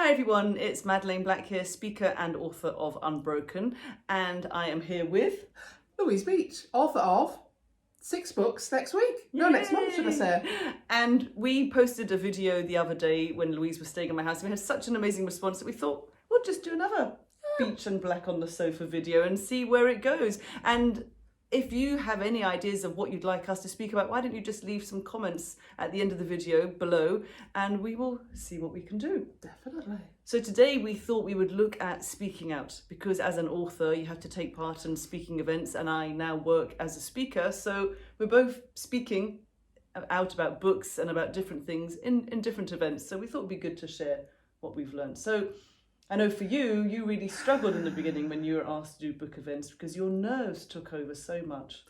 Hi everyone, it's Madeleine Black here, speaker and author of Unbroken, and I am here with Louise Beech, author of 6 books next week. No, next month, should I say. And we posted a video the other day when Louise was staying in my house, and we had such an amazing response that we thought we'll just do another Beech and Black on the sofa video and see where it goes. And if you have any ideas of what you'd like us to speak about, why don't you just leave some comments at the end of the video below and we will see what we can do. Definitely. So today we thought we would look at speaking out, because as an author you have to take part in speaking events, and I now work as a speaker, so we're both speaking out about books and about different things in different events, so we thought it'd be good to share what we've learned. So I know for you, you really struggled in the beginning when you were asked to do book events because your nerves took over so much.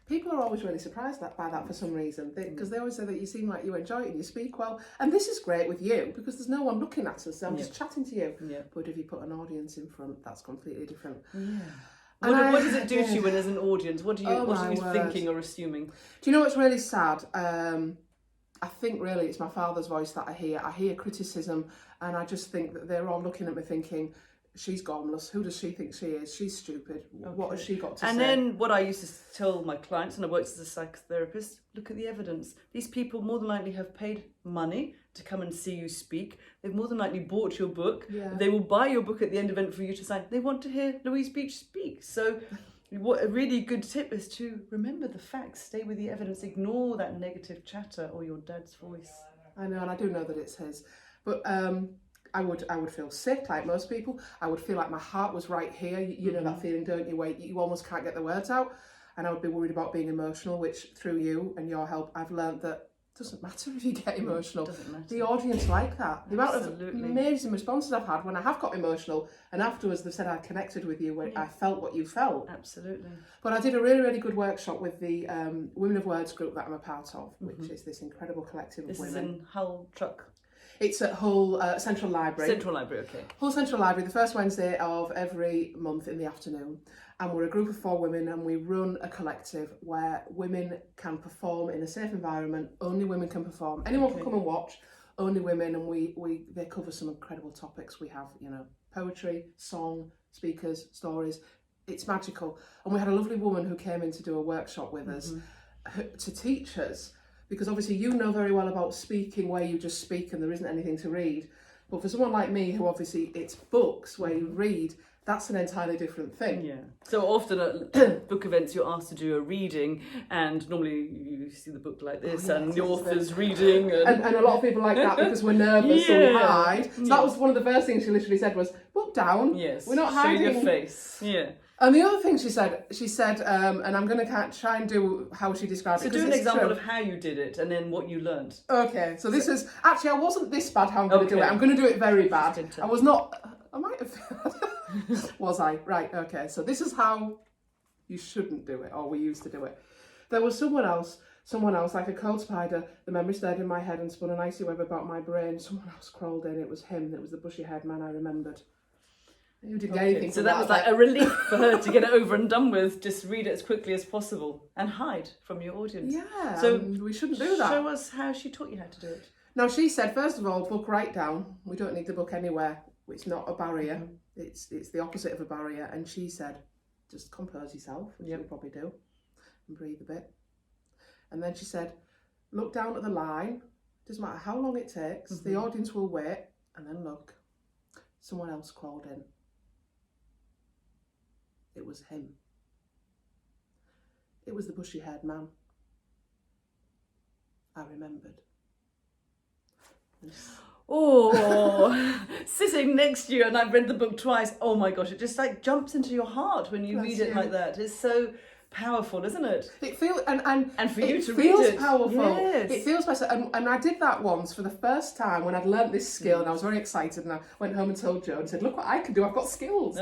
People are always really surprised by that for some reason, because they always say that you seem like you enjoy it and you speak well. And this is great with you because there's no one looking at us, so I'm just chatting to you. Yeah. But if you put an audience in front, that's completely different. Yeah. What does it do to you when there's an audience? What are you thinking or assuming? Do you know what's really sad? I think really it's my father's voice that I hear. I hear criticism, and I just think that they're all looking at me thinking, she's gormless. Who does she think she is? She's stupid. Okay. What has she got to say? And then what I used to tell my clients, and I worked as a psychotherapist, look at the evidence. These people more than likely have paid money to come and see you speak. They've more than likely bought your book. Yeah. They will buy your book at the end of the event for you to sign. They want to hear Louise Beech speak. So what a really good tip is to remember the facts, stay with the evidence, ignore that negative chatter or your dad's voice. I know, and I do know that it's his. But I would feel sick, like most people. I would feel like my heart was right here. You know that feeling, don't you, where you almost can't get the words out. And I would be worried about being emotional, which through you and your help, I've learned that it doesn't matter if you get emotional. The audience like that. The amount of amazing responses I've had when I have got emotional, and afterwards they've said I connected with you when I felt what you felt. Absolutely. But I did a really, really good workshop with the Women of Words group that I'm a part of, which is this incredible collective of women. This is in Hull Truck. It's at Hull Central Library. Central Library, okay. Hull Central Library, the first Wednesday of every month in the afternoon. And we're a group of 4 women, and we run a collective where women can perform in a safe environment. Only women can perform. Anyone can come and watch, only women. And they cover some incredible topics. We have, poetry, song, speakers, stories. It's magical. And we had a lovely woman who came in to do a workshop with us to teach us. Because obviously you know very well about speaking where you just speak and there isn't anything to read. But for someone like me, who obviously it's books where you read, that's an entirely different thing. Yeah. So often at book events you're asked to do a reading, and normally you see the book like this and the author's reading. And a lot of people like that because we're nervous, so we hide. So that was one of the first things she literally said was, look down. Yes. We're not hiding. Show your face. Yeah. And the other thing she said, and I'm going to try and do how she described it. So do an example of how you did it and then what you learned. Okay, so this is, actually I wasn't this bad how I'm going to do it. I'm going to do it very bad. I was not, I might have, was I? Right, okay, so this is how you shouldn't do it, or we used to do it. There was someone else, like a cold spider, the memory stayed in my head and spun an icy web about my brain. Someone else crawled in, it was him, it was the bushy-haired man I remembered. You didn't get anything. So that was like a relief for her to get it over and done with. Just read it as quickly as possible and hide from your audience. Yeah, so we shouldn't do that. Show us how she taught you how to do it. Now she said, first of all, book right down. We don't need the book anywhere. It's not a barrier. It's the opposite of a barrier. And she said, just compose yourself, which you'll probably do, and breathe a bit. And then she said, look down at the line. Doesn't matter how long it takes. The audience will wait. And then look. Someone else crawled in. It was him. It was the bushy-haired man. I remembered. Oh, sitting next to you, and I've read the book twice. Oh my gosh, it just like jumps into your heart when you read it like that. It's so powerful, isn't it? It feels and for you to read it, feels powerful. Yes. It feels better. And I did that once for the first time when I'd learnt this skill, and I was very excited. And I went home and told Joe and said, "Look what I can do! I've got skills."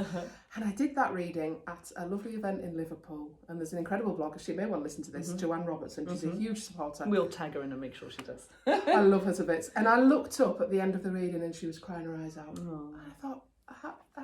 And I did that reading at a lovely event in Liverpool. And there's an incredible blogger. She may want to listen to this. Joanne Robertson. She's a huge supporter. We'll tag her in and make sure she does. I love her to bits. And I looked up at the end of the reading, and she was crying her eyes out. And I thought,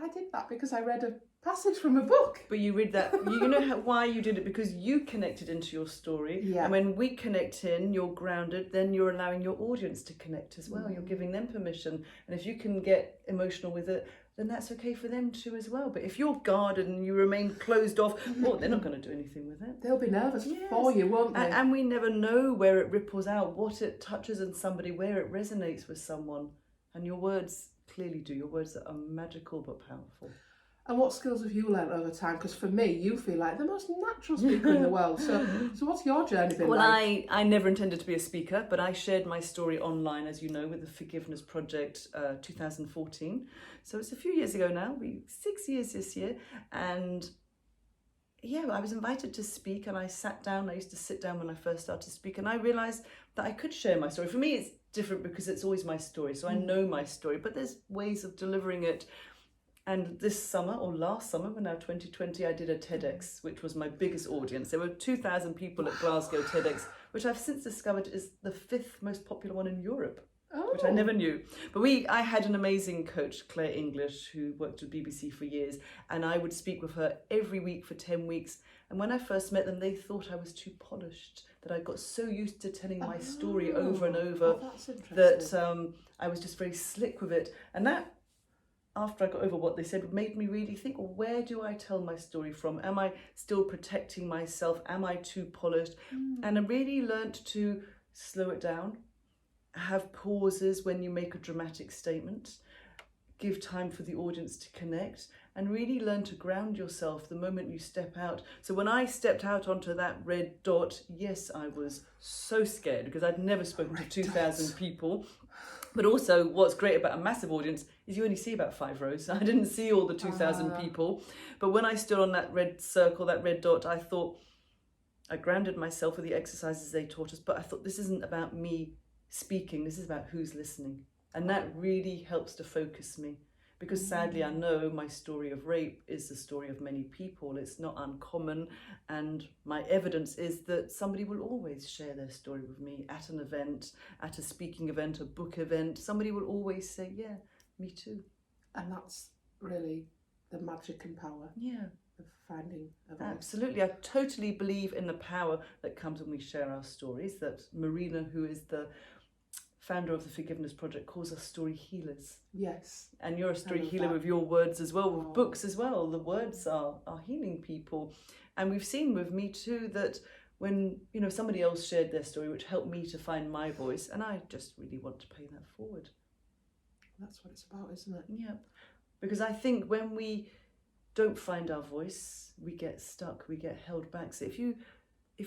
I did that because I read a passage from a book. But you read that, you know why you did it, because you connected into your story. Yeah. And when we connect in, you're grounded, then you're allowing your audience to connect as well. You're giving them permission. And if you can get emotional with it, then that's okay for them too as well. But if you're guarded and you remain closed off, well, they're not going to do anything with it. They'll be nervous for you, won't they? And we never know where it ripples out, what it touches in somebody, where it resonates with someone. And your words clearly do. Your words are magical but powerful. And what skills have you learnt over time? Because for me, you feel like the most natural speaker in the world. So what's your journey been well, like? I never intended to be a speaker, but I shared my story online, as you know, with the Forgiveness Project 2014. So it's a few years ago now, 6 years this year. And yeah, I was invited to speak and I sat down. I used to sit down when I first started to speak, and I realised that I could share my story. For me, it's different because it's always my story. So I know my story, but there's ways of delivering it. And this summer, or last summer, we're now 2020, I did a TEDx, which was my biggest audience. There were 2,000 people at Glasgow TEDx, which I've since discovered is the 5th most popular one in Europe, which I never knew. But I had an amazing coach, Claire English, who worked with BBC for years, and I would speak with her every week for 10 weeks. And when I first met them, they thought I was too polished, that I got so used to telling my story over and over that I was just very slick with it. And that, after I got over what they said, made me really think, well, where do I tell my story from? Am I still protecting myself? Am I too polished? And I really learnt to slow it down, have pauses when you make a dramatic statement, give time for the audience to connect, and really learn to ground yourself the moment you step out. So when I stepped out onto that red dot, yes, I was so scared because I'd never spoken to 2,000 people. But also what's great about a massive audience is you only see about 5 rows. I didn't see all the 2,000 people. But when I stood on that red circle, that red dot, I thought, I grounded myself with the exercises they taught us, but I thought this isn't about me speaking, this is about who's listening. And that really helps to focus me. Because sadly, I know my story of rape is the story of many people. It's not uncommon. And my evidence is that somebody will always share their story with me at an event, at a speaking event, a book event. Somebody will always say, yeah, me too. And that's really the magic and power of finding a voice. Absolutely. I totally believe in the power that comes when we share our stories, that Marina, who is the founder of the Forgiveness Project, calls us story healers. Yes. And you're a story healer with your words as well, with books as well. The words are healing people. And we've seen with Me Too that when, somebody else shared their story, which helped me to find my voice, and I just really want to pay that forward. That's what it's about, isn't it? Yeah. Because I think when we don't find our voice, we get stuck, we get held back. So if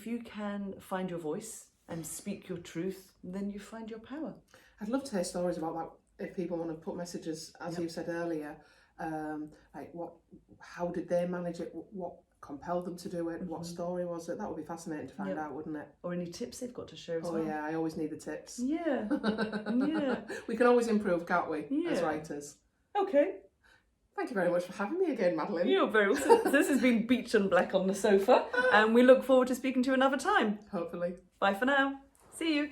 you can find your voice and speak your truth, then you find your power. I'd love to hear stories about that if people want to put messages, as you said earlier, how did they manage it? What compelled them to do it? What story was it? That would be fascinating to find out, wouldn't it? Or any tips they've got to share as well. Oh yeah, I always need the tips. Yeah, yeah. We can always improve, can't we, as writers? Okay. Thank you very much for having me again, Madeline. You're very welcome. This has been Beech and Black on the sofa, and we look forward to speaking to you another time. Hopefully. Bye for now. See you.